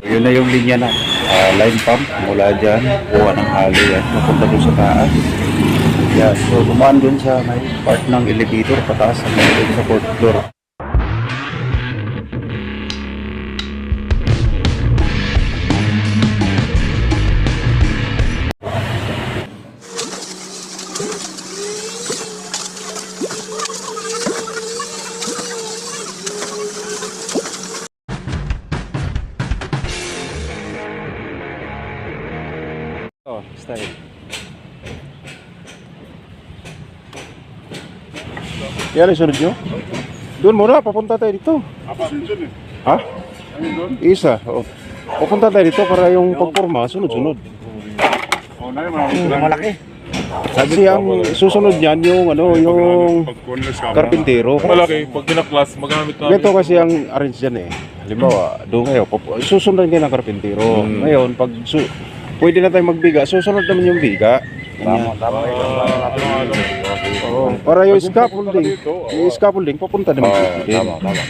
Yun na yung linya na line pump mula dyan, kuha ng halo yan, napunta doon sa taas. Yan, so dumaan dun sa may part ng elevator, pataas hanggang dun sa 4th floor. Oh, style. Yan ang sunod nyo? Doon muna, papunta tayo dito. Apa dun eh? Ha? Ano doon? Isa, oh. Papunta tayo dito para yung pagporma, sunod-sunod. Oh, na yung Malaki. Kasi ang susunod niyan yung ano, yung karpintero. Malaki, pag kinaklas, magamit namin. Ito kasi ang arrange dyan eh. Halimbawa, doon kayo, susunod kayo ng karpintero. Ngayon, pag pwede na tayo magbiga, susunod naman yung biga. Tama. Oo, para yung scaffolding, papunta naman.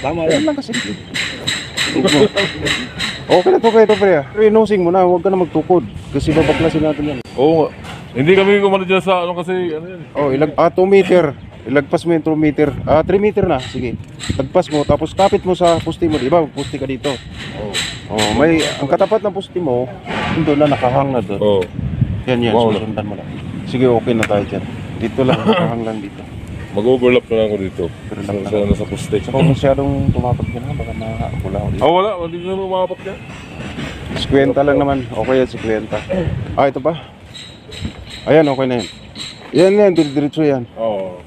Tama. Yan lang kasi. Okay na to pre. Renosing mo na, huwag ka na magtukod. Kasi babaklasin natin yan. Oo, hindi kami kumano dyan sa ano kasi, ano yan. Oh, 2 meter. Ilagpas mo yung 2 meter. 3 meter na, sige. Lagpas mo, tapos kapit mo sa pusti mo. Diba, pusti ka dito. Oh, ang katapat ng pusti mo, doon na nakahang na doon. Oo. Yan, Wow, susundan mo lang. Sige, okay na tayo dyan. Dito lang, nakahang lang dito. Mag-overlap na lang ako dito. Pero Nasa poste. Saka kung masyadong tumapat ka na, baka nakakula ulit. Wala. Hindi na lumapat ka. 50 lang naman. Okay yan, 50. Ito pa. Ayan, okay na yan. Yan, diretso yan. Oo.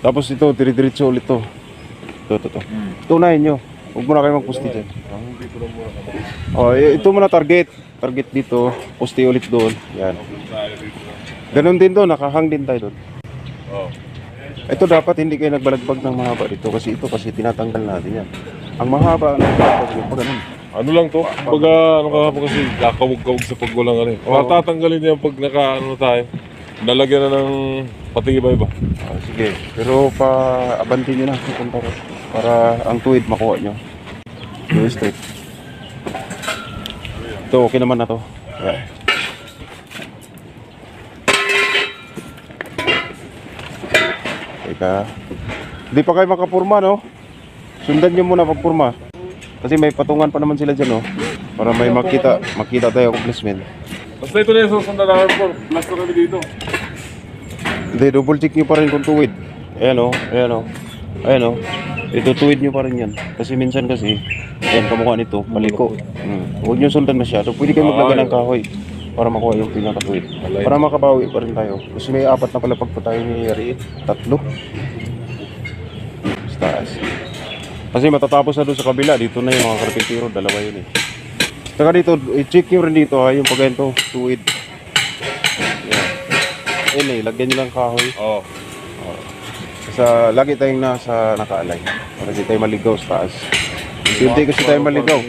Tapos ito, diretso ulit to. Ito. Tunahin nyo. Huwag muna kayo magpusti dyan. Ito muna target. Target dito. Pusti ulit doon. Yan. Ganon din doon. Nakahang din tayo doon. Oo. Ito dapat hindi kayo nagbalagbag ng mahaba dito. Kasi ito kasi tinatanggal natin yan. Ang mahaba, pag ganun. Ano lang to? Pagka ano ka po kasi kakawag-kawag sa paggulang ano. Matatanggalin niya pag naka tayo. Nalagyan na ng pati iba-iba. Sige. Pero pa-abantin nyo na. Pupunta ko. Para ang tuwid makuha nyo. Yung straight. Ito, okay naman na to. Ayan. Teka. Hindi pa kayo makapurma, no? Sundan nyo muna pagpurma. Kasi may patungan pa naman sila dyan, no? Para may makita tayo accomplishment. Basta ito na yung susundan namin po. Plus na kami dito. Hindi, double check nyo pa rin kung tuwid. Ayan, o. Ito tuwid nyo pa rin yan. Kasi minsan kasi, ayan, kamukha nito, paliko. Huwag nyo sundan masyado. Pwede kayo maglagay ng kahoy para makuha yung pinakatuwid. Para makabawi pa rin tayo. Kasi may 4 na palapag pa tayo nangyayari. 3. Sa taas. Kasi matatapos na doon sa kabila. Dito na yung mga karpintero. 2 yun eh. Saka dito, i-check nyo rin dito ha. Yung pagganto, tuwid. Yan. Ayun lagyan nyo lang kahoy. Oo. Lagi tayong nasa nakaalay. Para hindi tayo maligaw sa taas. Hindi kasi tayo maligaw.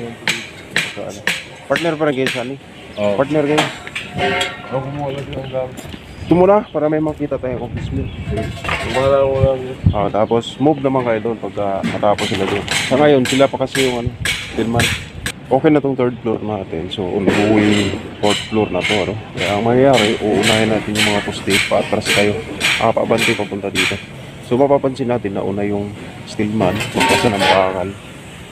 So, partner pa rin kayo sa ani. Partner kayo. Ako kumuha lang yung gamit. Ito muna para may makita tayong accomplishment. Tapos move naman kayo doon pagka matapos sila doon. Sa ngayon sila pa kasi yung Tilman. Okay na tong 3rd floor natin. So uuwi 4th floor na to. Kaya ang mangyayari, uunahin natin yung mga poste. Paatras kayo. Paabante papunta dito. So mapapansin natin na una yung steelman, magkasa ng bakal,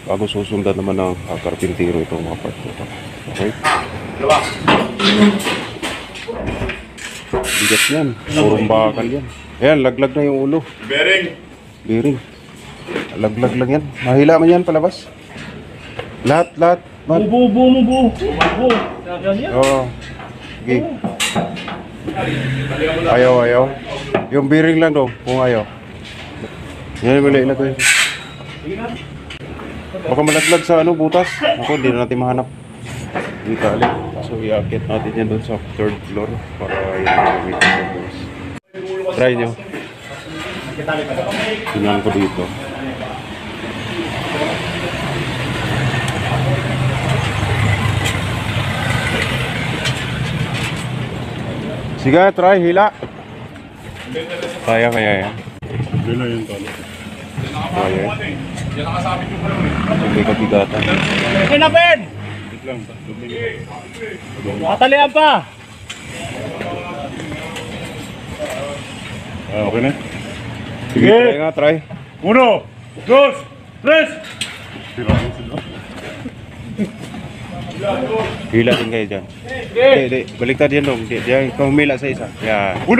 bago susundan naman ng karpintero itong mga part nito. Okay? Bigat yan, purong bakal yan. Ayan, laglag na yung ulo. Bearing. Laglag lang yan. Mahila man yan palabas. Lahat. Bubo. Oo. Sige. Ayaw. Yung bearing lang daw, kung ayaw. Yan yung mali na to. Baka malaglag sa butas. Ako, hindi na natin mahanap. Hindi tali. So, i-akit natin yan doon sa 3rd floor para yung gamitin ko boss. Try nyo. Tingnan ko dito. Sige, try, hila. Kaya yan. Hindi na yun talo. Kaya yan. Hindi kabigatan. Okay na, Ben! Nakatalian pa! Okay na. Sige, try nga, try. 1, 2, 3. Hila din kayo dyan. Hindi, baliktad yan dong. Diyan, ikaw humila sa isa. Yan. 1,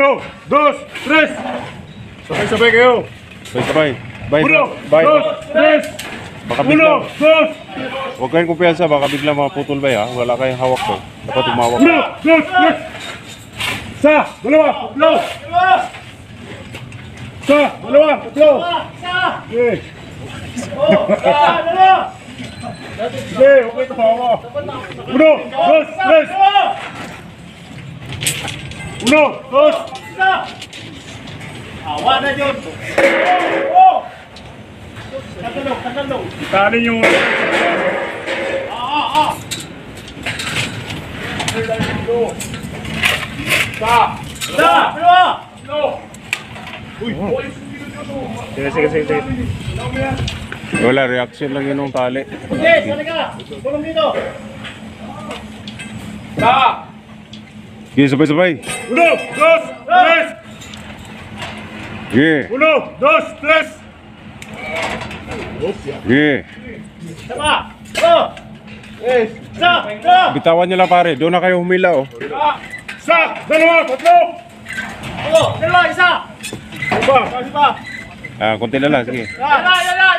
2, 3. Sabay-sabay kayo. Sabay. Bye. 1, Bye. 2, 3. Baka 1, biglang, 2, huwag kayong kumpiyansa, baka biglang maputol ba ya? Wala kayong hawak to. Dapat umawak. 1, 2, 3. Isa, dalawa, tatlo. Isa, dalawa, tatlo. Okay. Sige, okay ito ako. 1, 2, 3. 1, 2. Awa na yun! Italin yung... Sige. Wala, reaction lang yun ng tali. Okay, sali ka! Tulong dito! Sige, sabay-sabay. 1, 2, 3. Sige. 1, 2, 3. Sige. Sama! Oh! Isa! Isa! Bitawan nyo lang pare. Doon na kayo humila oh. Isa, dalawa, tatlo. Oh! Dalawa! Isa! Iba. Isa! Ah, konti na lang. Sige. Yan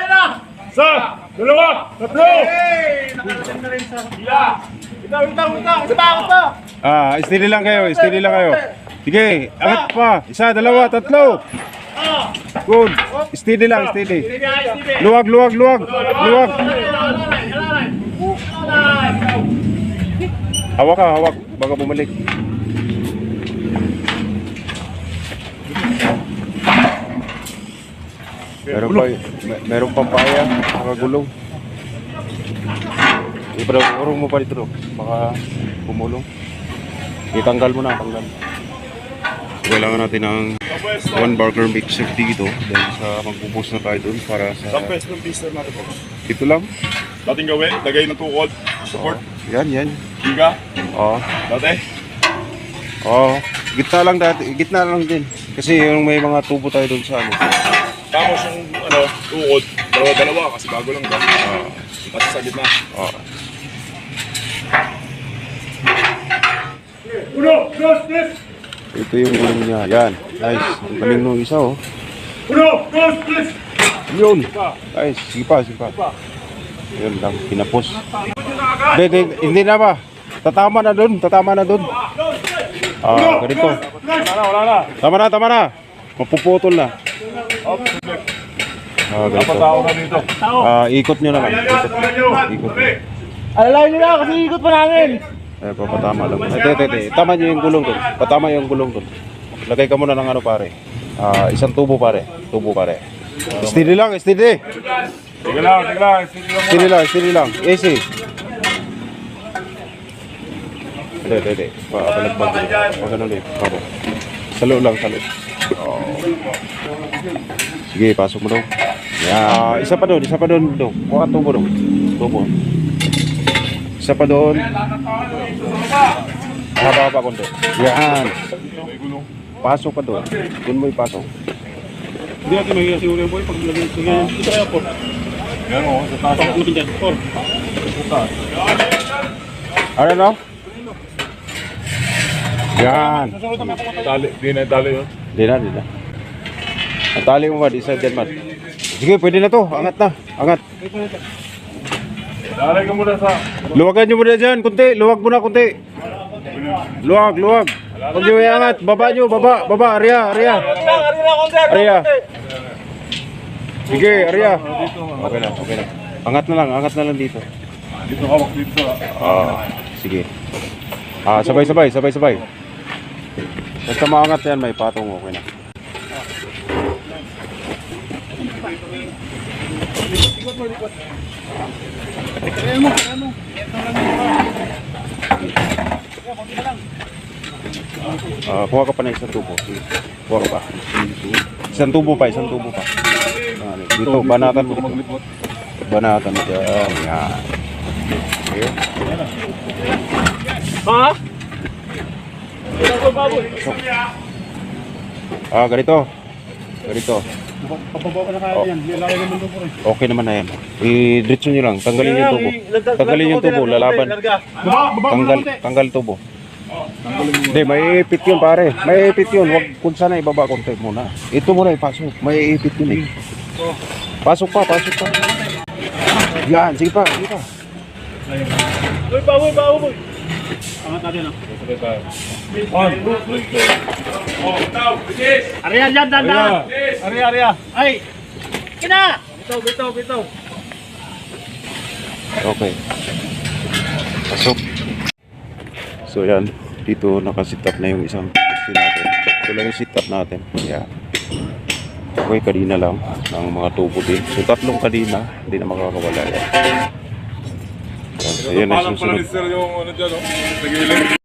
na! Isa, dalawa, tatlo. Nakakasyan na rin sa... Itaw! Isa pa! Ah, steady lang kayo. Steady lang kayo. Sige, angat pa. Isa, dalawa, tatlo. Good. Steady lang, steady. Luwag. Hawak ka, hawak. Baka bumalik. Meron pang paya, nakagulong. Urong mo pa dito, baka bumulong. Itanggal mo na, tanggal. Kailangan natin ng 1 burger mix dito dahil sa magpupos na tayo doon para sa... Saan pwesto ng blister natin po? Ito lang. Dating gawin, lagay ng tukod, support, Yan. higa, Oo. dati. Oo. Gitna lang din. Kasi yung may mga tubo tayo doon sa ano. Tapos yung tukod, dalawa kasi bago lang ba? Kasi sa gitna. Oo. 1, 2, 3. Ito yung gulong niya. Yan. Nice. Ang galing nung isa oh. 1, 2, 3. Yun. Nice. Sige pa. Yun lang. Pinapos. Hindi na ba? Tatama na doon. Ah, ganito. Wala na. Tama na. Mapuputol na. Ah, ganito. Tao na dito. Ah, ikot nyo na lang. Ikot. Alalayan nyo na kasi ikot pa namin! Papatama lang. Ito. Tama nyo yung gulong doon. Patama yung gulong doon. Lagay ka muna ng ano pare. Ah, isang tubo pare. Steady lang. Sige lang. Steady lang. Easy. Hindi. Balagbag. Huwag ganun ulit. Salo lang. Oh. Sige, pasok mo daw. Yan. Isa pa doon. Kuha tubo daw. Tubo. Isa pa doon. Haba konti. Yan. Pasok pa doon. Doon mo ipasok. Hindi natin mahiya siguro yung boy pag lagay ito ganyan. Ito kaya po. Yan o, sa taas. Pasok natin dyan. Ano no? Yan. Di na tali yun. Di na. Ang tali mo ba? Isa dyan man. Sige, pwede na to. Angat na. Lalagay ka muna sa... Luwagan nyo muna dyan. Luwag muna kunti. Luwag. Huwag nyo iangat. Baba nyo. Baba. Arya. Sige, Arya. Okay na. Angat na lang dito. Dito hawak dito sa... Sige. Sabay. Basta maangat yan, may patong okay na. Kuha ka pa na isang tubo. Kuha ka pa. Isang tubo pa. Dito, banatan mo dito. Banatan mo dyan. Yan. Okay. Ha? Baboy, baboy. Ganito. Ganito. Papabawa ka na kaya yan. Lalaki naman doon po rin. Okay naman na yan. I-diretso nyo lang. Tanggalin yung tubo. Tanggalin yung tubo. Lalaban. Tanggal tubo. Hindi, may ipit yun pare. May ipit yun. Huwag kung sana ibaba konti muna. Ito muna ipasok. May ipit yun eh. Pasok pa, pasok pa. Yan, sige pa, sige pa. Baboy, baboy, baboy. Angat natin ah. Sabay tayo. Ariyan yan, dandan. Ariya. Ay! Kina! Bitaw. Okay. Pasok. So yan, dito nakasit up na yung isang pwesto natin. Ito lang yung sit up natin. Yeah. Okay, kadina lang ng mga tubo din. So tatlong kadina, hindi na makakawala yan. So yan ang Palang pala susunod. ni Sir yung ano dyan, no? Sa gilid.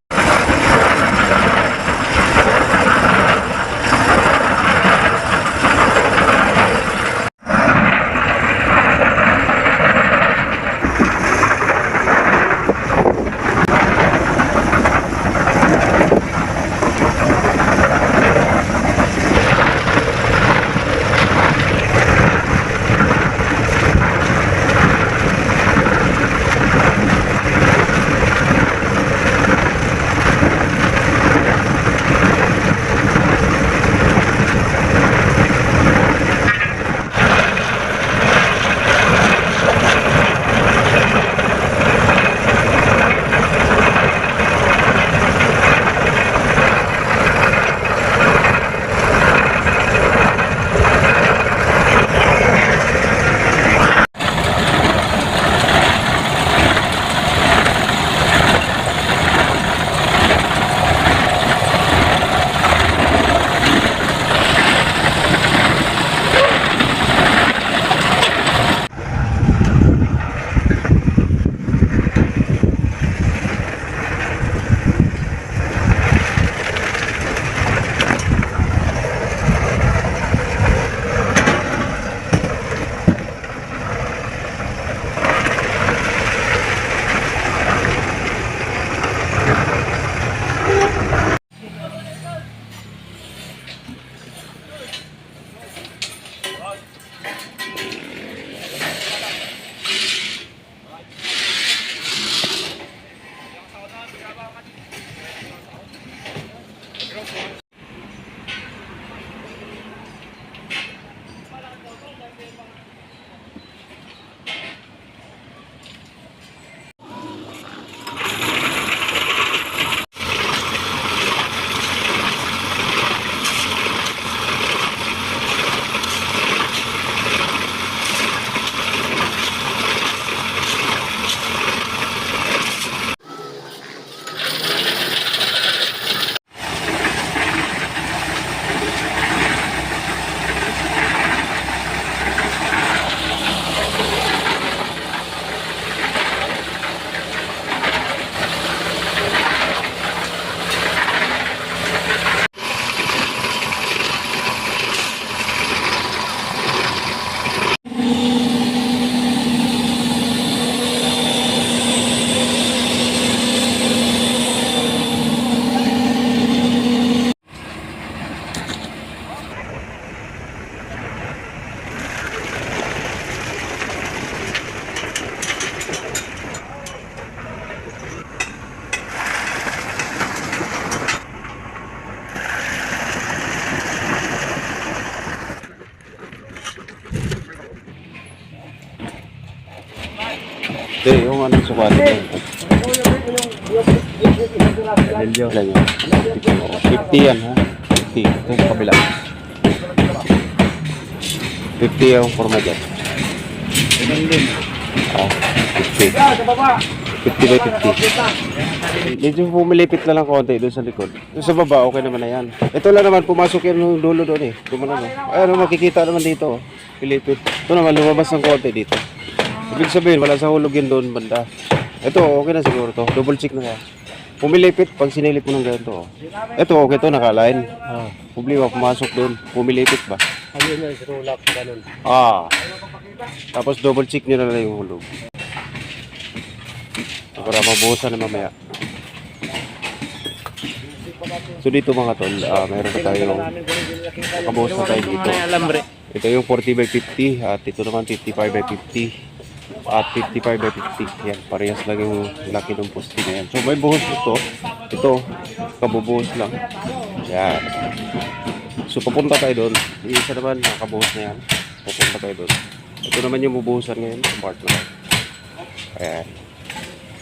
Hindi, yung anong sukat mo. Ilan yun? 50 yan ha? 50. Ito yung kabila. 50 yung forma dyan. 50. 50 by 50. Medyo pumilipit na lang konti doon sa likod. Doon sa baba, okay naman na yan. Ito lang naman, pumasok yan yung dulo doon eh. Dumano, ayun, makikita naman dito. Pilipit. Ito naman, lumabas ng konti dito. Ibig sabihin, wala sa hulog yun doon banda. Ito, okay na siguro to. Double check na kaya. Pumilipit, pag sinilip mo ng ganito. Ito, okay to, nakaline. Problema, pumasok doon. Pumilipit ba? Ayun na, sinulak sa ganun. Tapos double check nyo na lang yung hulog. Para mabuhusan na mamaya. So dito mga tol, meron na tayong nakabuhos na tayo dito. Ito yung 40 by 50 at ito naman 55 by 50 at 55 by 50. Yan, parehas lang yung laki ng poste na yan. So may buhos ito, kabubuhos lang. Yan. So papunta tayo doon. Yung isa naman nakabuhos na yan. Papunta tayo doon. Ito naman yung bubuhusan ngayon sa part na. Ayan.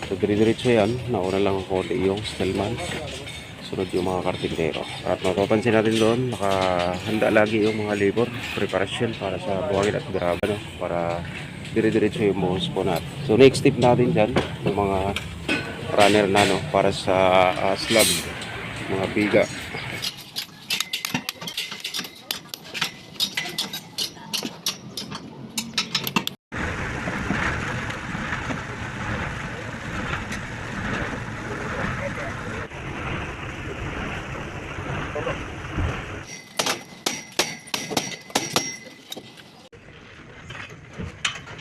So dire-diretso yan. Nauna lang ako yung Stillman. Sunod yung mga karpintero. At mapapansin natin doon, nakahanda lagi yung mga labor preparation para sa buhangin at graba, no? Para dire-diretso yung buhos po natin. So next step natin dyan, yung mga runner na, no? Para sa slab, mga biga.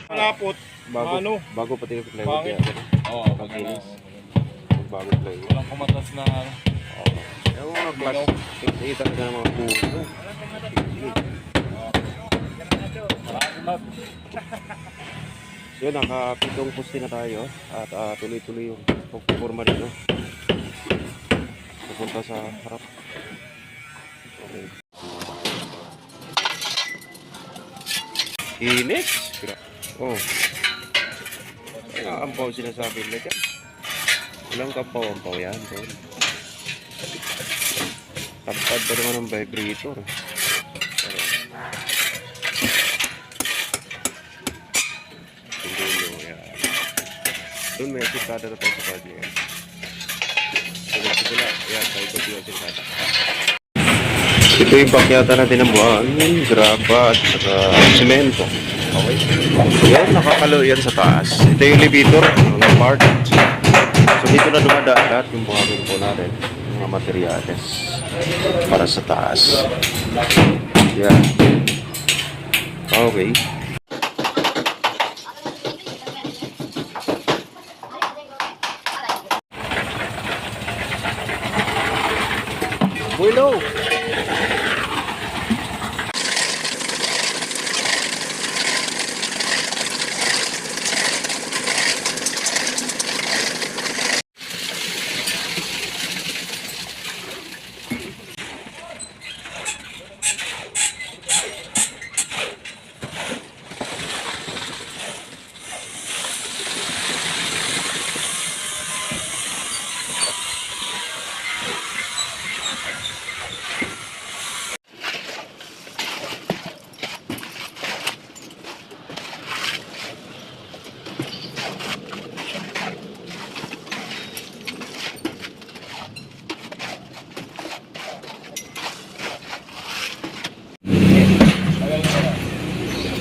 Malapot. Bago pati yung plywood Pangit. yan. Oo, Makinis. Bago plywood. walang kumatas na ano. Yung mga glass, kita ka ng mga buho. Yun, nakapitong poste na tayo at tuloy-tuloy yung pagpuporma rin, no? Pupunta sa harap. Okay. Init! Oh. Kaya ampaw sinasabi nila dyan. Walang kampaw-ampaw yan, tol. Tapad pa naman ng vibrator. Pero, Pindulo, yan. Doon may sikada na tayo sa kanya yan. Sila, yan, tayo ko yung sikada. Ito yung pakyata natin ng buhangin, graba at saka semento. Okay. Yan, nakakalo yan sa taas. Ito yung elevator, mga part. So dito na dumadaan lahat yung buhangin po natin, mga materyales para sa taas. Yan. Okay. Willow!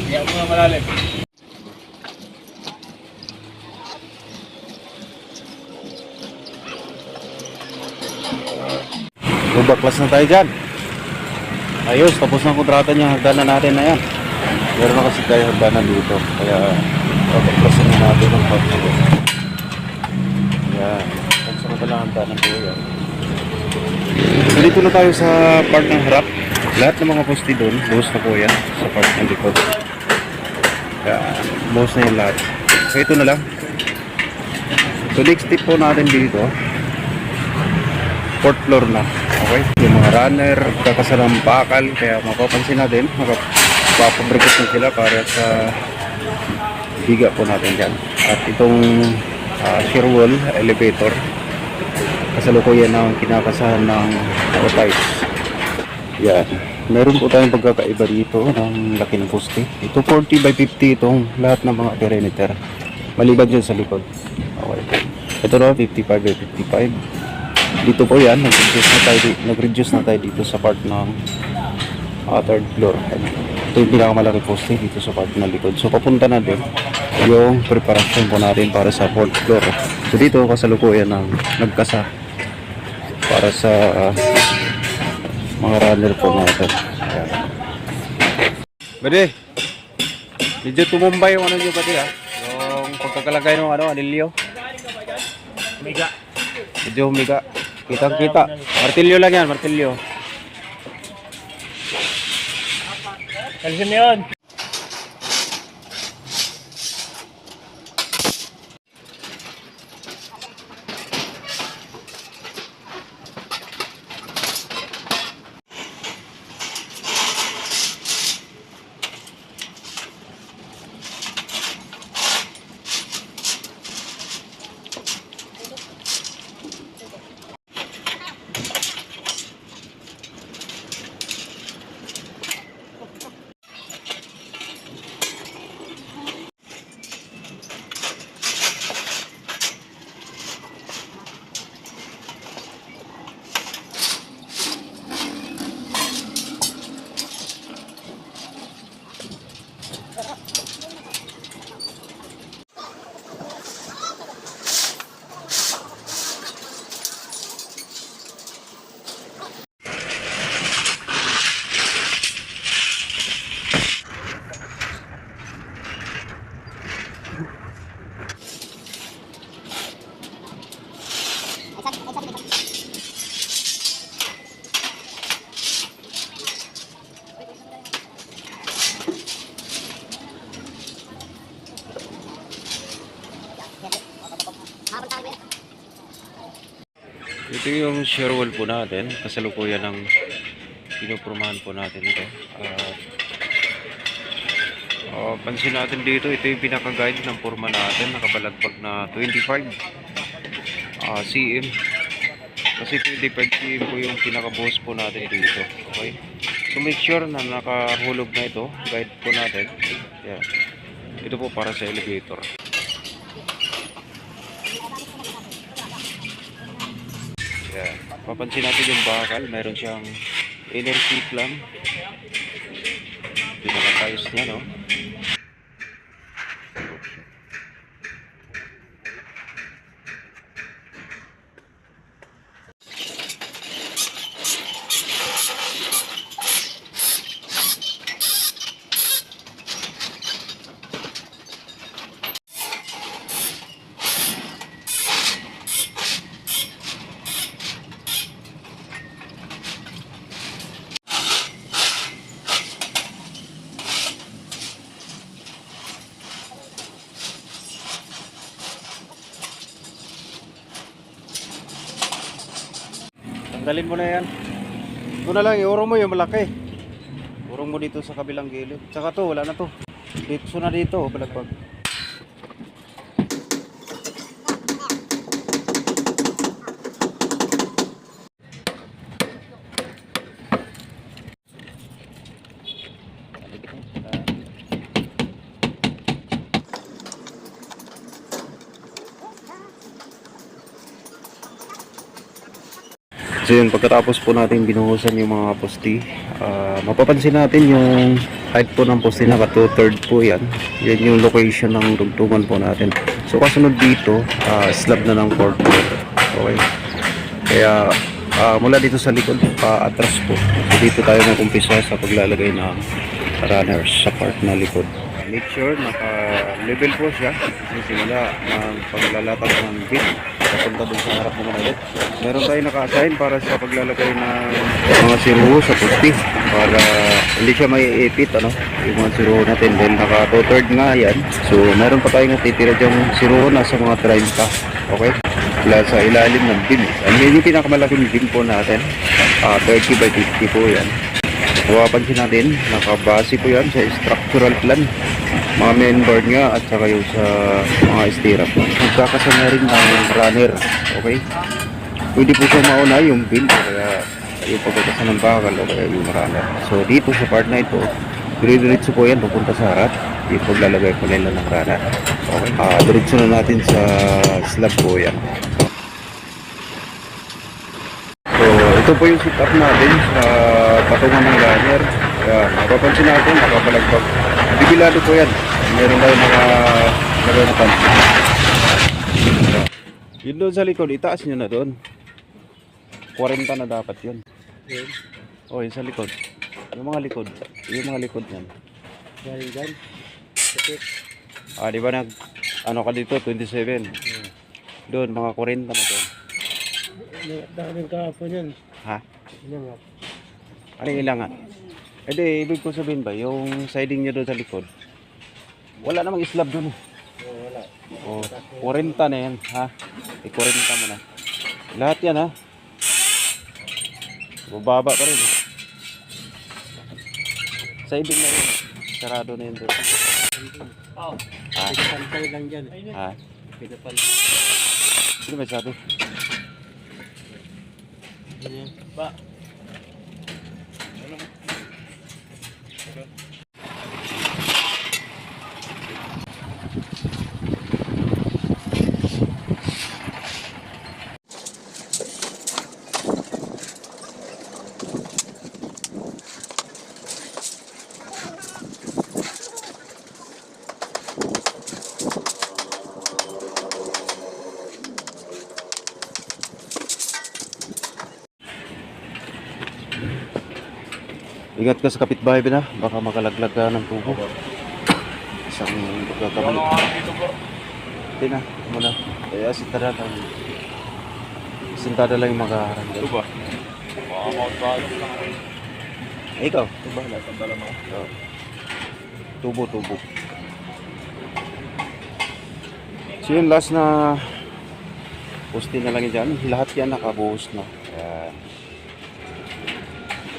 Kaya mga malalim. Baklas na tayo dyan. Ayos, tapos na ang kontrata niya. Hagdanan natin na yan. Meron na kasi tayo hagdanan dito. Kaya baklasin na natin ang part na yan. Yan. Tapos na pala ang hagdanan dito yan. So dito na tayo sa part ng harap. Lahat ng mga poste doon, buhos na po yan sa part ng likod. Kaya buhos na yung lahat. So ito na lang. So next tip po natin dito, fourth floor na. Okay? Yung mga runner, kakasalang bakal, kaya mapapansin natin, makapapabrikot na sila para sa biga po natin dyan. At itong shear wall elevator, kasalukuyan ang kinakasahan ng ties. Yan. Meron po tayong pagkakaiba dito ng laki ng poste. Ito 40 by 50 itong lahat ng mga perimeter. Maliban dyan sa likod. Okay. Ito na 55 by 55. Dito po yan, nag-reduce na tayo dito sa part ng third floor. Ito yung pinakamalaki poste dito sa part ng likod. So papunta na din yung preparation po natin para sa fourth floor. So dito kasalukuyan ng nagkasa para sa mga runner po natin. Ayan. Bade, medyo tumumbay yung ano nyo pati ha. Yung pagkakalagay ng anilyo. Mega. Medyo humiga. Kitang-kita. Martilyo lang yan, martilyo. Alisin mo yun. Ito yung shear wall po natin. Kasalukuyan ng pinupurmahan po natin ito. Pansin natin dito, ito yung pinaka-guide ng purma natin. Nakabalagbag na 25 cm. Kasi 25 cm po yung pinaka-boss po natin dito. Okay? So make sure na nakahulog na ito. Guide po natin. Yan. Ito po para sa elevator. Yan. Papansin natin yung bakal. Meron siyang inner seat lang. Pinaka-tiles niya, no? Tanggalin mo na yan. Ito na lang, iurong mo yung malaki. Urong mo dito sa kabilang gilid. Tsaka to, wala na to. Dito na dito, balagbag. So yun, pagkatapos po natin binuhusan yung mga posti, mapapansin natin yung height po ng posti, naka 2/3 po yan. Yan yung location ng dugtungan po natin. So kasunod dito, slab na ng 4th floor. Okay. Kaya mula dito sa likod, atras po. So dito tayo mag-umpisa sa paglalagay ng runners sa part na likod. Make sure naka-level po siya. Simula ng paglalatag ng bit papunta dun sa harap naman ulit. Meron tayo naka-assign para sa paglalagay ng mga siruho sa pusti para hindi siya may ipit, ano, yung mga siruho natin. Dahil naka 2/3 nga yan. So meron pa tayong natitira dyang siruho na sa mga 30. Okay? Wala sa ilalim ng beam. Yung pinakamalaking beam po natin, 30 by 50 po yan. Mapapansin natin, nakabase po yan sa structural plan, mga main board nga at saka yung sa mga stirrup. Magkakasama rin ng runner, okay? Pwede po siya mauna yung build, kaya yung pagkakasama ng bakal o kaya yung runner. So dito sa part na ito, dire-diretso po yan papunta sa harap, yung paglalagay po nila ng runner. Okay? Diretso na natin sa slab po yan. So ito po yung setup natin sa patungan ng runner. Mapapansin natin, nakapalagbag. Bibilado po yan. Meron tayo lagay na pansin. Yun doon sa likod, itaas nyo na doon. 40 na dapat yun. O, yun sa likod. Yung mga likod. Yung mga likod yan. Di ba ano ka dito, 27? Doon, mga 40 na doon. Daming kahapon yan. Ha? Ano yung ilangan? Eh di, ibig ko sabihin ba, yung siding niya doon sa likod, wala namang slab doon. Wala. O, 40 na yan, ha? 40 mo na. Lahat yan, ha? Bababa pa rin. Siding na rin. Sarado na yun doon. Oh, Ha? pantay lang dyan. Ha? Pinapal. Sino ba sabi? Ba? Ingat ka sa kapitbahay na, baka makalaglag ka ng tubo. Isang pagkakamali. Hindi na, muna. Kaya sintada lang. Sintada lang yung makaharang. Ito ba? Ikaw, ito ba? Tandala mo? Tubo. So yun, last na poste na lang yan dyan. Lahat yan nakabuhos na. Ayan.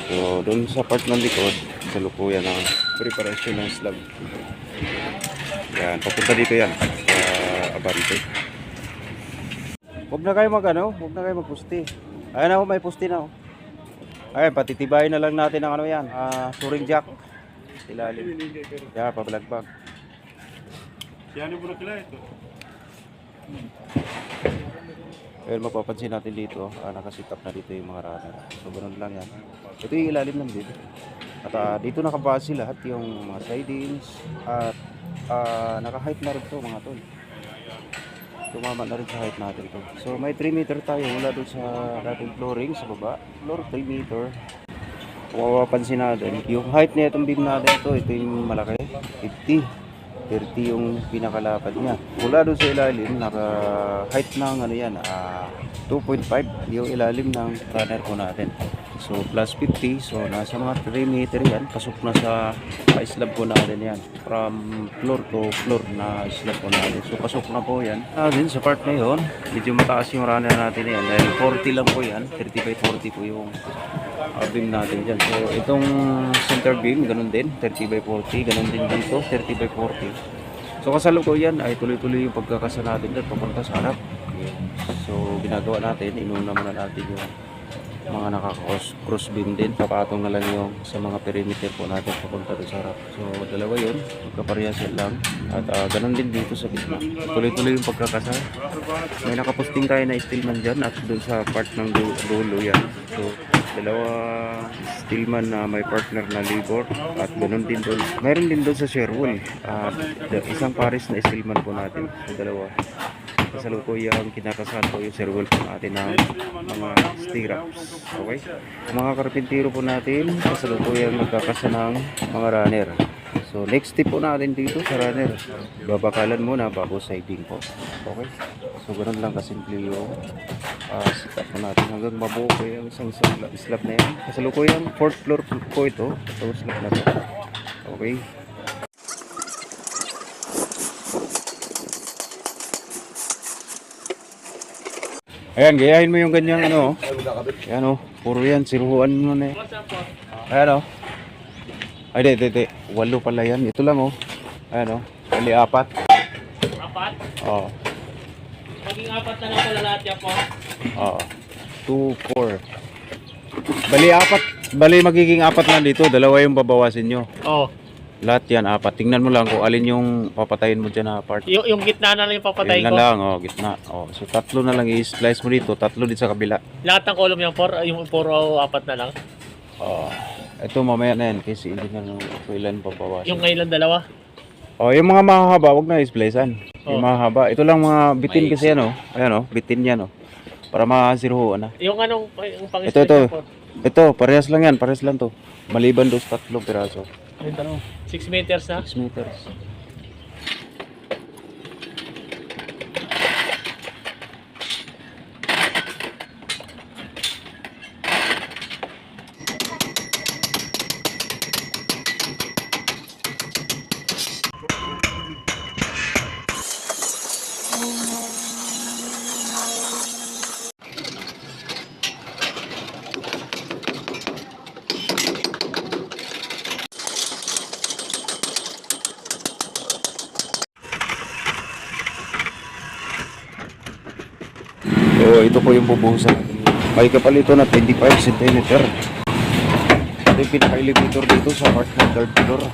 So, doon sa part ng likod, sa lukuyan ng preparation ng slab. Yan, papunta dito yan. Sa Abante. Huwag na kayo huwag na kayo magpusti. Ayan ako, may pusti na. Ayan, patitibayin na lang natin ang yan. Suring jack. Ilalim. Yan, pabalagbag. Yan yung burukila ito. Pero mapapansin natin dito, nakasitap na dito yung mga runner. So, ganun lang yan. Ito yung ilalim ng dito. At dito nakabase lahat yung mga sidings. At naka-height na rin ito mga tol. Tumama na rin sa height natin ito. So, may 3 meter tayo mula doon sa dating flooring sa baba. Floor 3 meter. Kung mapapansin natin, yung height niya itong beam natin ito yung malaki. 50. 30 yung pinakalapad niya. Mula doon sa ilalim, naka-height ng 2.5 yung ilalim ng runner po natin. So, plus 50. So, nasa mga 3 meter yan. Pasok na sa slab po natin yan. From floor to floor na slab po natin. So, pasok na po yan. Din sa part na yun, medyo mataas yung runner natin yan. Dahil 40 lang po yan. 30 by 40 po yung beam natin dyan. So, itong center beam, ganun din. 30 by 40. Ganun din dito. 30 by 40. So, kasalukuyan ay tuloy-tuloy yung pagkakasa natin dyan papunta sa harap. So, ginagawa natin, inuna muna natin yung mga naka-cross beam din. Papatong na lang yung sa mga perimeter po natin papunta doon sa harap. So, dalawa yun. Magkaparehas lang. At ganun din dito sa gitna. Tuloy-tuloy yung pagkakasa. May nakaposting tayo na stillman dyan at doon sa part ng dulo yan. So, dalawa stillman na may partner na labor at ganun din doon. Mayroon din doon sa Sherwood. Isang pares na stillman po natin. So, dalawa. Kasalukuyang kinakasahan po yung serval po natin ng mga stirrups. Okay? Ang mga karpintero po natin, kasalukuyang magkakasa ng mga runner. So, next step po natin dito sa runner. Babakalan muna bago siding po. Okay? So, ganun lang kasimple yung setup po natin hanggang mabuo po yung isang slab na yan. Kasalukuyang 4th floor po ito. Ito slab na ito. Okay? Ayan, gayahin mo yung ganyang Ayan puro yan, siruhuan mo na eh. Ayan Ay, di. 8 pala yan. Ito lang Ayan bali 4. 4? Oo. Maging 4 na lang pala lahat yan po. Oo. 2, 4. Bali 4. Bali magiging 4 lang dito. Dalawa yung babawasin nyo. Oo. Lahat yan 4. Tingnan mo lang kung alin yung papatayin mo dyan na part. Yung gitna na lang yung papatay Yun ko. na lang, gitna. So 3 na lang i-slice mo dito. 3 dito sa kabila. Lahat ng column yung 4, yung 4 o 4 na lang. Ito mamaya na yan kasi hindi na kung ilan pabawasan. Yung ngayon dalawa. Yung mga mahahaba, wag na i-splicean. Yung mahahaba, ito lang mga bitin kasi Ayan bitin yan para ma-zeroan na. Yung anong yung pang Ito, parehas lang yan, parehas lang to. Maliban doon sa 3 piraso. 6 meters na. 6 meters. So ito po yung bubuhusan natin. May kapal ito na 25 cm. Ito yung pinaka-elevator dito sa part ng third floor.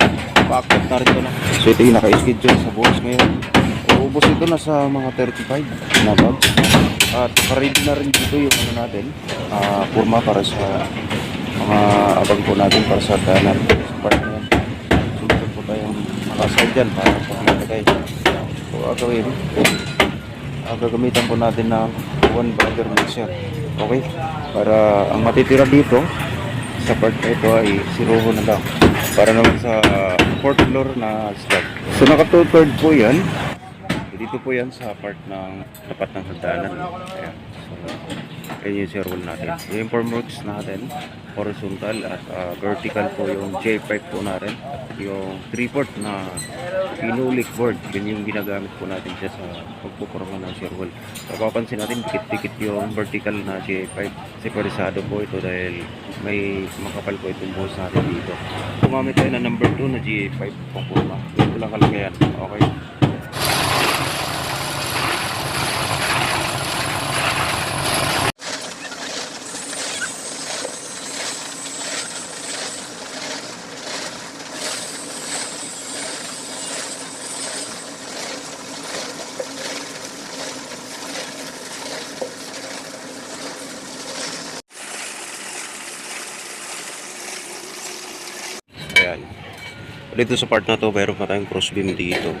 Paakit na rin ito na. So ito yung naka-schedule sa buhos ngayon. Uubos ito na sa mga 35 na bag. At naka-ready na rin dito yung ano natin, kurma para sa mga abang po natin para sa danan sa part na yan. Sumunod po tayong nakasal dyan para paglalagay. So gagamitan po natin ng 1 bagger mixer. Okay? Para ang matitira dito sa part na ito ay siroho na lang. Para naman sa 4th floor na slab. So naka 2/3 po yan. Dito po yan sa part ng tapat ng hagdanan. Ayan. So, ayan yung circle natin. Yung formworks natin, horizontal at vertical po yung J-pipe po natin. Yung 3/4 na pinulik board, yun yung ginagamit po natin siya sa pagpuporma ng circle. Papapansin natin, dikit-dikit yung vertical na J-pipe. Separisado po ito dahil may makapal po itong buhos natin dito. Gumamit tayo na number 2 na J-pipe pangpurma. Ito lang kalagayan. Okay. Ayan. Dito sa part na to, mayroon pa tayong crossbeam dito.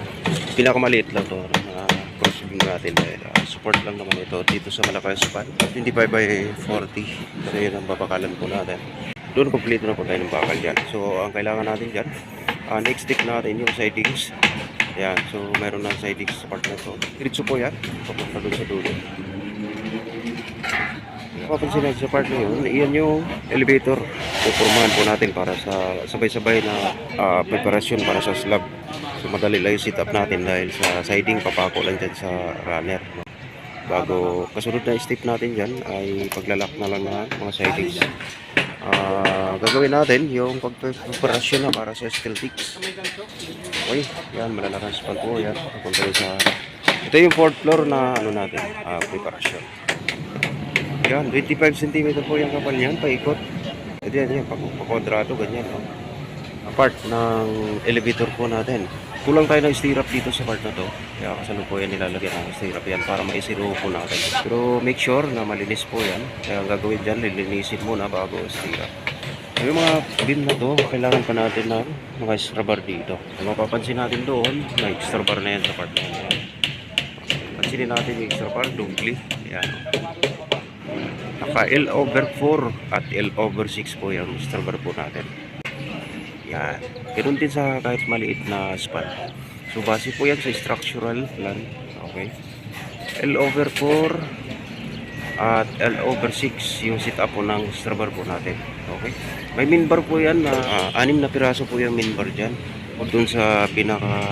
Pinakamaliit lang to na crossbeam natin dahil support lang naman ito dito sa malaking span. 25 by 40. So yun ang babakalan po natin. Doon kompleto na po tayo ng bakal dyan. So ang kailangan natin dyan, next stick natin yung sidings. Ayan. So mayroon na sidings sa part na to. Diretso po yan. Papunta doon sa dulo. Papansin natin sa part na yun, iyan yung elevator. Pupormahan po natin para sa sabay-sabay na preparasyon para sa slab. So madali lang yung setup natin dahil sa siding papako lang dyan sa runner. No? Bago kasunod na step natin dyan ay paglalak na lang na mga sidings. Gagawin natin yung pagpreparasyon na para sa steel ticks. Okay, yan, malalakas span po yan. Ito yung 4th floor na ano natin, preparasyon. Yan, 25 cm po yung kapal niyan, paikot. Yan, pa-kwadrado, ganyan. No? Part ng elevator po natin. Kulang tayo ng stirrup dito sa part na to. Kaya kasalukuyan nilalagyan ng stirrup yan para maisiro po natin. Pero make sure na malinis po yan. Kaya ang gagawin dyan, lilinisin muna bago stirrup. Yung mga beam na to, kailangan pa natin ng mga extra bar dito. Kung mapapansin natin doon, may extra bar na yan sa part na yan. Pansinin natin yung extra bar, doubly. Yan. Naka L/4 at L/6 po yung extra bar po natin. Yan. Ganun din sa kahit maliit na span. So base po yan sa structural plan. Okay. L/4 at L/6 yung setup po ng extra bar po natin. Okay. May min bar po yan na 6 na piraso po yung min bar dyan. O dun sa pinaka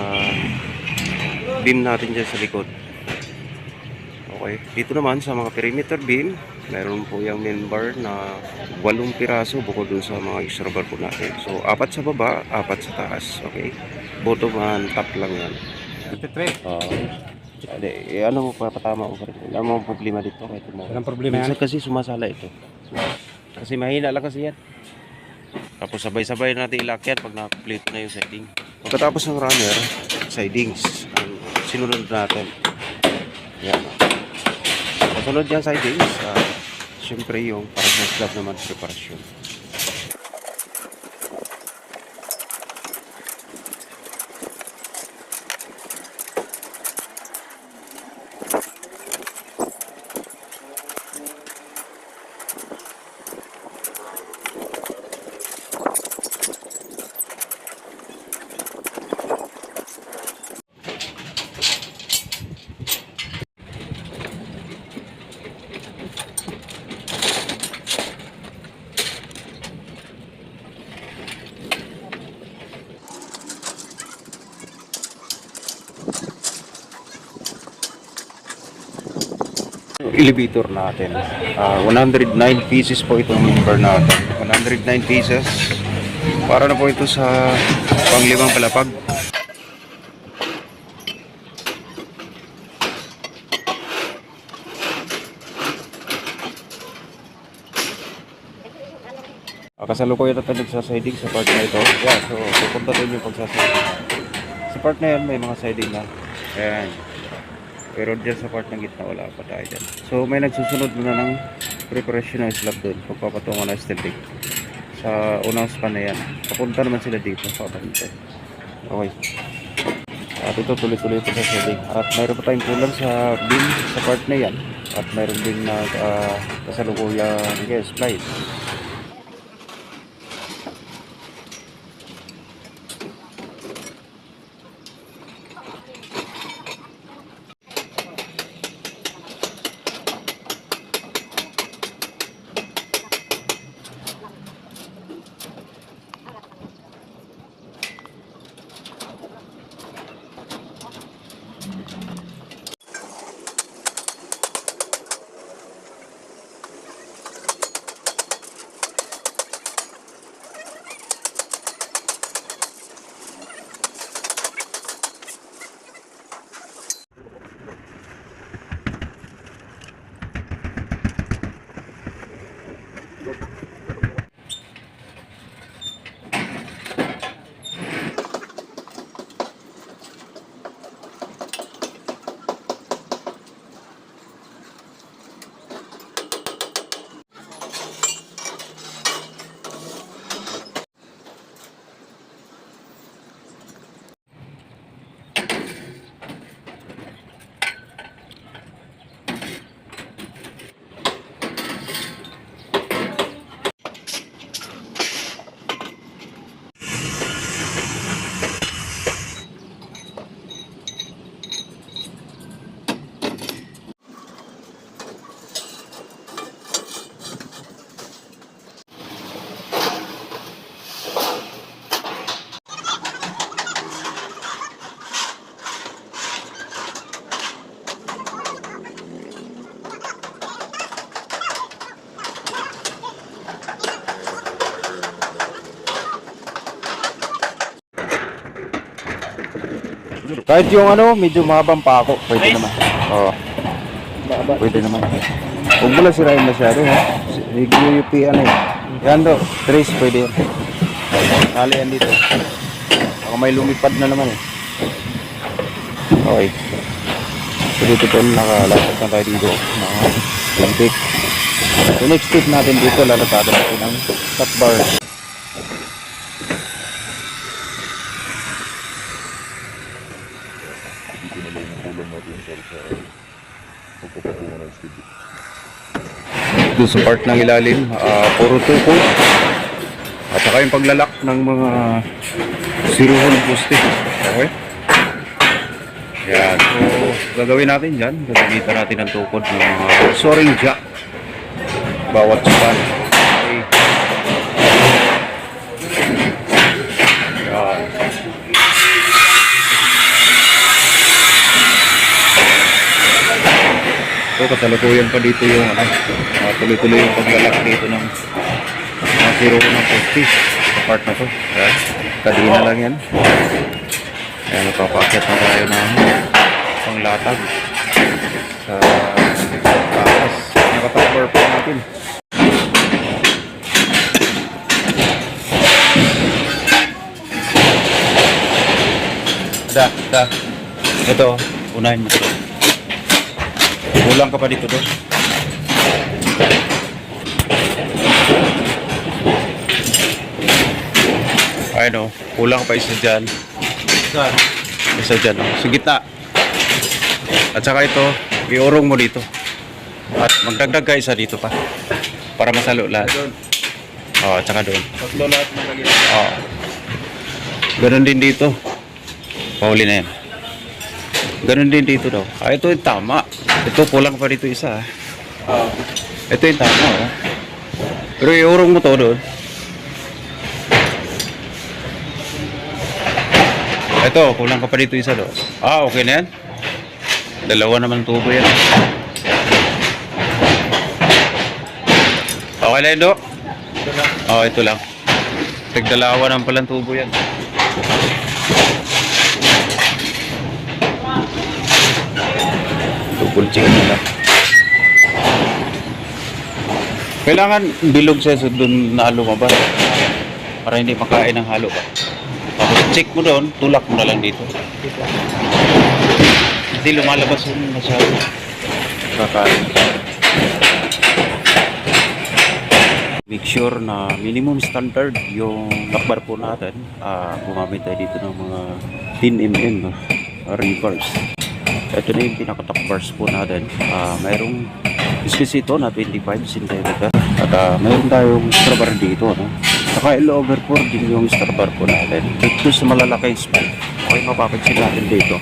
beam natin dyan sa likod. Okay. Dito naman sa mga perimeter beam, mayroon po yung main bar na 8 piraso bukod dun sa mga extra bar po natin. So, 4 sa baba, 4 sa taas. Okay? Bottom and top lang yan. Ano mo pa, patama ko pa rin. Ano mo problema dito? Walang problema yan. Minsan kasi sumasala ito. Kasi mahina lang kasi yan. Tapos sabay-sabay natin ilak yan pag na-complete na yung siding. Pagkatapos ng runner, sidings. Ang sinunod natin. Yan. Kasunod yan sidings, syempre yung para sa slab naman preparasyon. Elevator natin. 109 pieces po itong member natin. 109 pieces. Para na po ito sa panglimang palapag. Kasalukuyan natin nagsasiding sa part na ito. Yeah, so pupunta din yung pagsasiding. Sa part na yan, may mga siding na. Ayan. Pero dyan sa part ng gitna, wala pa tayo dyan. So may nagsusunod na ng preparation ng slab doon. Pagpapatungan ng steel dig. Sa unang span na yan. Papunta naman sila dito. Papantay. Okay. At ito tuloy-tuloy pa sa siding. At mayroon pa tayong kulang sa beam sa part na yan. At mayroon din na kasalukuyan splice. Kahit yung ano, medyo mahabang pa ako, pwede naman. Oo. Pwede naman. Huwag mo lang sirain masyado, ha? Yung ano eh. Yan do, trace pwede yan. Kali yan dito. Baka may lumipad na naman eh. Okay. So dito po, nakalapit na tayo dito. Mga lintik. So next step natin dito, lalatadan natin ang top bar. Doon sa part ng ilalim, puro tukod at saka yung paglalak ng mga siruhon poste. Okay? Yan. So gagawin natin dyan, gagamitan natin ng tukod ng soaring jack bawat span. Okay. Yan. So kasalukuyan pa dito yung tuloy-tuloy yung paglalak dito ng mga zero ng poste sa part na to. Ayan. Kadina lang yan. Ayan, napapakit na tayo ng panglatag sa taas. Nakatover po natin. Ito, unahin mo ito. Kulang ka pa dito doon. Ayun o, kulang pa isa dyan. Isa dyan o, sa gitna. At saka ito, iurong mo dito. At magdagdag ka isa dito pa. Para masalo lahat. Oo, at saka doon. Tatlo lahat ng lagyan. Oo. Ganon din dito. Pauli na yan. Ganon din dito daw. Ito yung tama. Ito kulang pa dito isa. Ito yung tama. Oh. Pero iurong mo to doon. Ito, kulang ka pa dito isa doon. Okay na yan. Dalawa naman tubo yan. Okay na yun do? Ito lang. Tigdalawa naman palang tubo yan. Double check nila. Kailangan bilog siya sa doon na lumabas para hindi makain ng halo ba. Tapos check mo doon, tulak mo na lang dito. Hindi lumalabas yung masyado. Kakain. Make sure na minimum standard yung lakbar po natin. Gumamit tayo dito ng mga 10mm reverse. Ito na yung pinaka-top bars po natin. Mayroong space ito na 25 cm. At mayroon tayong extra bar dito. No? Saka over 4 din yung extra bar po natin. Ito sa malalaking span. Okay, mapapansin natin dito.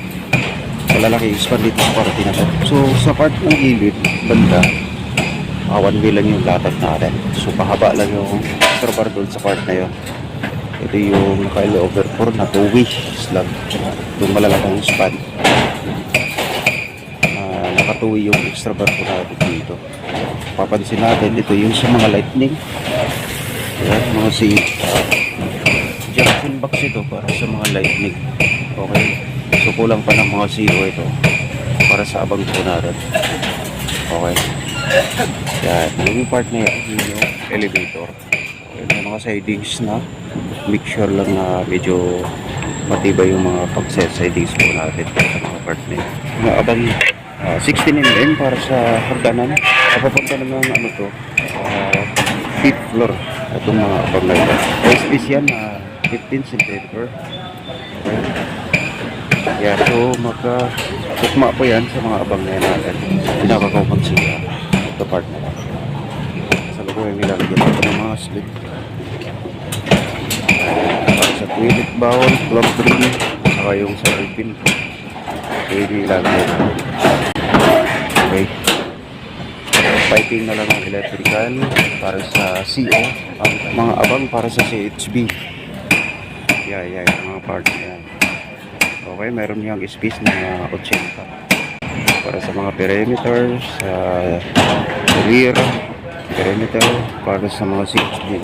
Malalaking span dito sa parte na to. So sa part ng gilid, banda, 1 lang yung latag natin. So pahaba lang yung extra bar doon sa part na yun. Ito yung naka-over 4 na 2-way slab. Itong malalaking span. Nakatuwi yung extra bar po natin dito. Papansin natin ito yung sa mga lightning. Ayan, mga junction box ito para sa mga lightning. Okay. So kulang pa ng mga CO ito para sa abang po natin. Okay. Yan. Yung part na yan yung elevator. Okay. May mga sidings na make sure lang na medyo matibay yung mga pag-set sidings po natin sa mga part na yan. Mga abang 16mm para sa hagdanan. Papunta naman ano to, 5th floor. Itong mga abang na ito. Space yan, 15 cm. Okay. Yeah, so magka-tukma po yan sa mga abang na yan natin. Pinakakaupan siya. Ito part na yan. Sa loob yung nilalagyan natin ng mga slit. Para sa toilet bowl, club ring, saka yung sa pin. Okay, nilalagyan natin. Okay. Piping na lang ang electrical para sa CO. Ang mga abang para sa CHB. Yan, mga parts yan. Okay, meron niyang space na 80 para sa mga perimeter, sa rear perimeter, para sa mga CHB.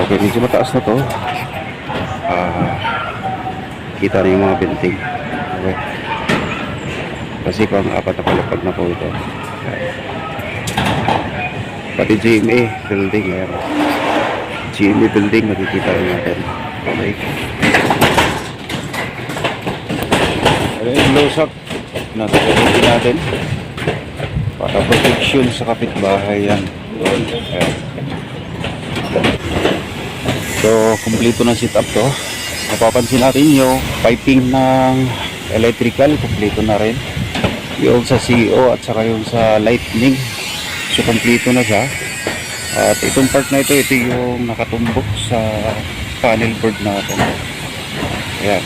Okay, medyo mataas na to. Kita na yung mga binting. Okay. Kasi pang apat na palapag na po ito. Pati GMA building yan. GMA building makikita rin natin. Okay. Ayan yung low shock na gagamitin natin para protection sa kapitbahay yan. Ayan. So kompleto na setup to. Napapansin natin yung piping ng electrical kompleto na rin. Yung sa CO at saka yung sa lightning, so kompleto na siya. At itong part na ito yung nakatumbok sa panel board natin. Ayan.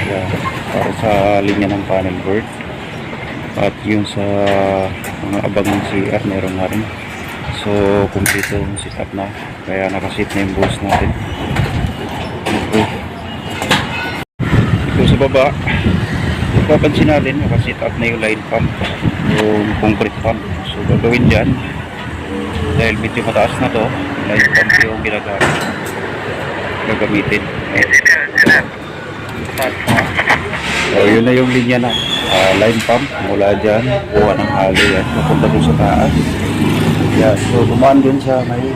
Ayan, para sa linya ng panel board. At yung sa mga abang ng CR meron na rin. So kompleto yung setup na, kaya nakasit na yung boss natin. Okay. Ito sa baba, papansin natin, nakasit up na yung line pump, yung concrete pump. So gagawin dyan, dahil medyo mataas na to, line pump yung gagamitin. So yun na yung linya na line pump, mula dyan, kuha ng halo yan, napunta dun sa taas. Yan, so dumaan dun sa may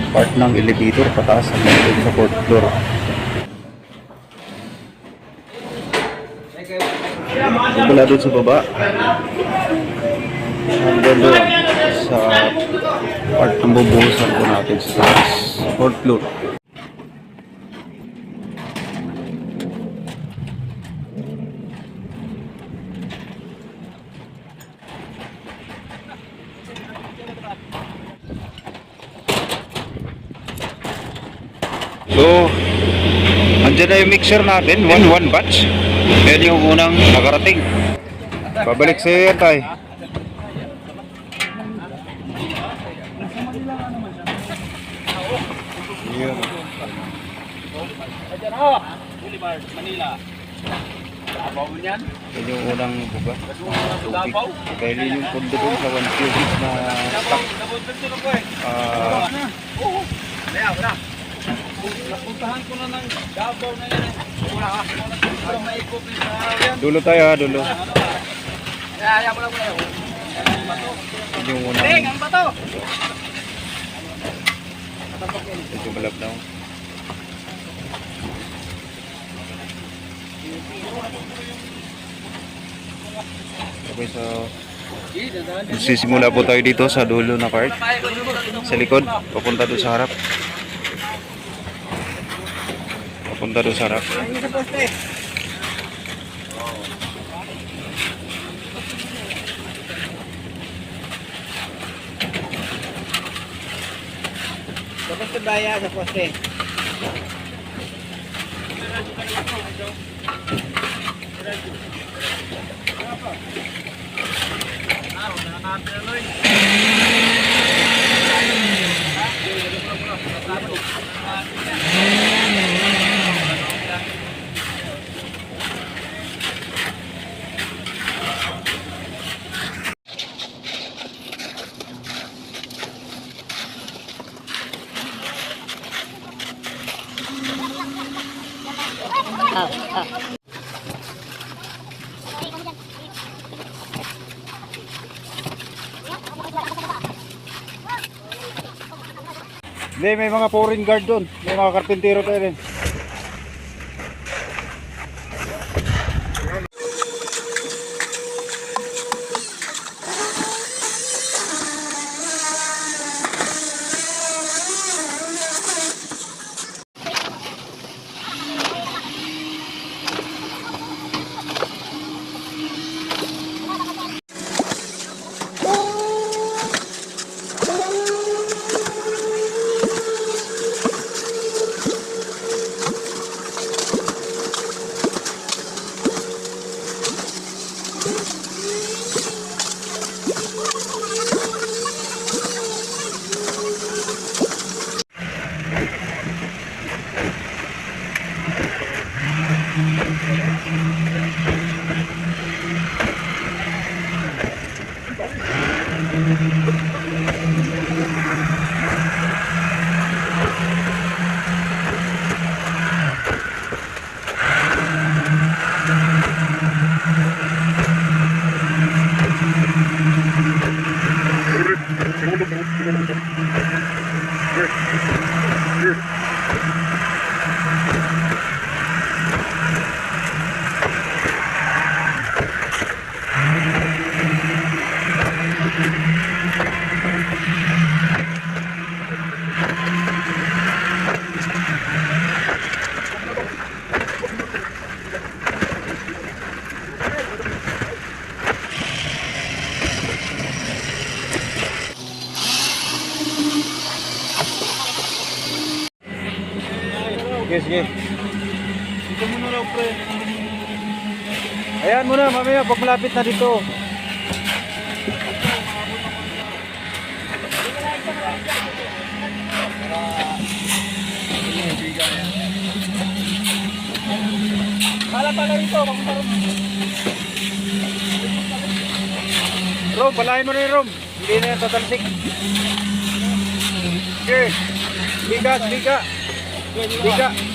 part ng elevator, pataas hanggang dun sa 4th floor. Mula doon sa baba hanggang doon sa part ng bubuhusan po natin sa 4th floor. So andyan na yung mixer natin, one batch. Yan yung unang nakarating. Pabalik sa iyo yan, tay. Yan. Yan yung unang buga. Dahil yun yung pondo dun sa 1 cubic na stock. Napuntahan ko na ng Davao na yan. Para maikot sa yan. Dulo tayo ha, dulo. Ayaw mo lang. Yung unang Deng, ang bato! medyo malabnaw. Okay, so sisimula po tayo dito sa dulo na part. Sa likod, papunta doon sa harap. Papunta doon sa harap. Ayun sa poste. Sa poste baya, sa poste. Hindi, may mga foreign guard doon. May mga karpintero tayo rin. Sige, sige. Dito muna raw, pre. Ayan muna, mamaya pag malapit na dito. Hala pala rito, papunta rin. Rom, palahin mo na yung Rom. Hindi na yan tatalsik. Okay. Liga, liga. Liga.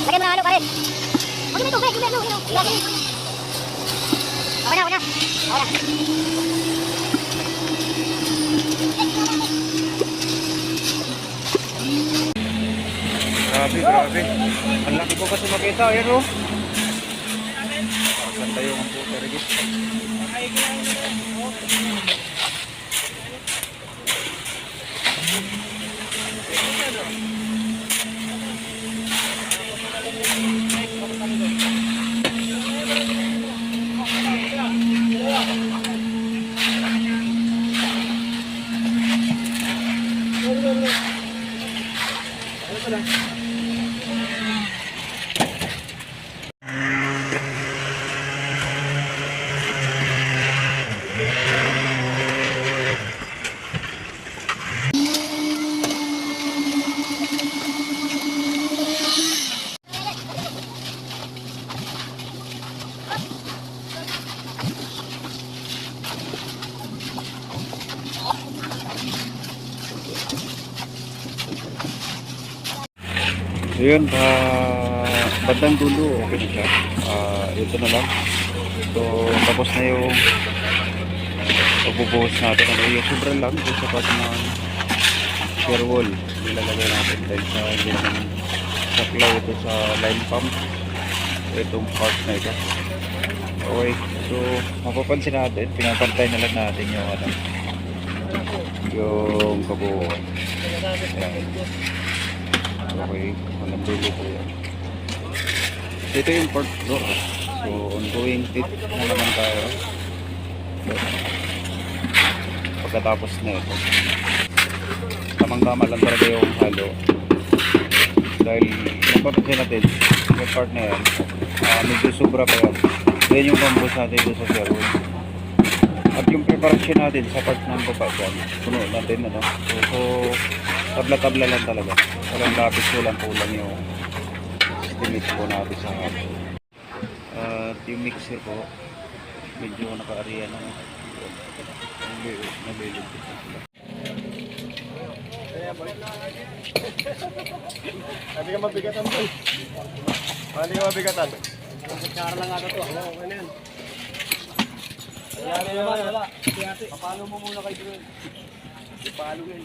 Lagyan mo ng halo, pare. Huwag mo ito, break, break, break. Okay na, okay na. Okay na. Grabe, grabe. Ang laki ko kasi makita. Ayan o. Saan tayo ang puto, Regis? Ayun, bandang dulo, okay na siya. Ito na lang. So, tapos na yung pagbubuhos natin. Ano, yung sobrang lang yung sa part ng shear wall. Nilalagay natin dahil sa hindi naman saklaw ito sa line pump. Itong part na ito. Okay, so mapapansin natin, pinapantay na lang natin yung ano, yung kabuuan. Ayan. Okay, walang dulo po yan. So, ito yung part floor. So, ongoing tip na naman tayo. Pagkatapos na ito. Tamang-tama lang talaga yung halo. Dahil, napapansin natin, yung part na yan, medyo sobra pa yan. Then yung pambos natin doon sa zero. At yung preparation natin sa part ng baba dyan, puno natin, ano. So tabla-tabla lang talaga. Walang lapis, walang kulang yung estimate po natin sa hapon. At yung mixer po, medyo naka-area na. Nabiligit na sila. Hindi ka mabigatan boy. Hindi ka mabigatan. Kutsara lang ata to. Oo, okay na yan. Wala. Papalo mo muna kayo doon. Ipalo yan.